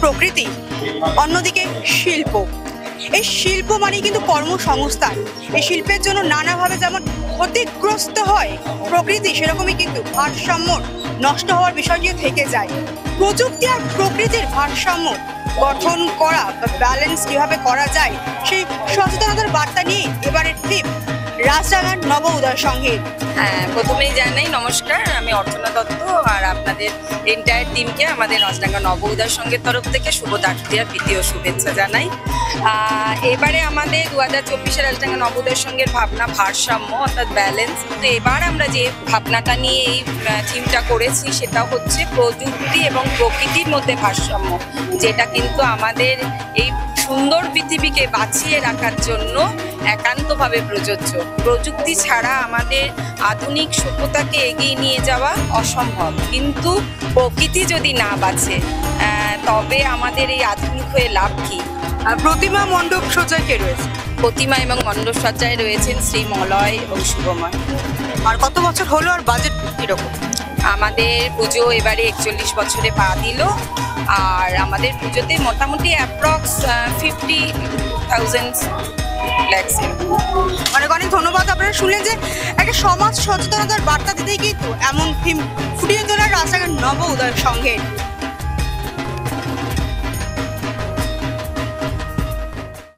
প্রকৃতি, অন্যদিকে শিল্প। এই শিল্প মানে কিন্তু কর্মসংস্থান। এই শিল্পের জন্য নানাভাবে যেমন ক্ষতিগ্রস্ত হয় প্রকৃতি, সেরকমই কিন্তু ভারসাম্য নষ্ট হওয়ার বিষয়টিও থেকে যায়। প্রযুক্তি আর প্রকৃতির ভারসাম্য গঠন করা বা ব্যালেন্স কিভাবে করা যায়, সেই সচেতনতার বার্তা নিয়ে এবারের থিম রাজডাঙ্গার নব উদয় সংঘের। হ্যাঁ, প্রথমেই জানাই নমস্কার, আমি অর্চনা দত্ত, আর আপনাদের এন্টায়ার টিমকে আমাদের রাজডাঙ্গা নব উদয় সংঘের তরফ থেকে শুভ দাঁড়িয়ে প্রীতি ও শুভেচ্ছা জানাই। এবারে আমাদের 2024 রাজডাঙ্গা নব উদয় সংঘের ভাবনা ভারসাম্য অর্থাৎ ব্যালেন্স। তো এবার আমরা যে ভাবনাটা নিয়ে এই থিমটা করেছি সেটা হচ্ছে প্রযুক্তি এবং প্রকৃতির মধ্যে ভারসাম্য, যেটা কিন্তু আমাদের এই সুন্দর পৃথিবীকে বাঁচিয়ে রাখার জন্য একান্তভাবে প্রযোজ্য। প্রযুক্তি ছাড়া আমাদের আধুনিক সভ্যতাকে এগিয়ে নিয়ে যাওয়া অসম্ভব, কিন্তু প্রকৃতি যদি না বাঁচে তবে আমাদের এই আধুনিক হয়ে লাভ কি? প্রতিমা মণ্ডপ সজ্জায় কে রয়েছে? প্রতিমা এবং মণ্ডপ সজ্জায় রয়েছেন শ্রী মলয় এবং শুভময়। আর কত বছর হলো, আর বাজেট কিরকম? আমাদের পুজো এবারে 41 বছরে পা দিল, আর আমাদের পুজোতে মোটামুটি অ্যাপ্রক্স 50,000 লাখস। অনেক অনেক ধন্যবাদ। আপনারা শুনলেন যে একটা সমাজ সচেতনতার বার্তা দিতেই কিন্তু এমন থিম ফুটিয়ে তোলার রাজডাঙ্গার নব উদয় সংঘের।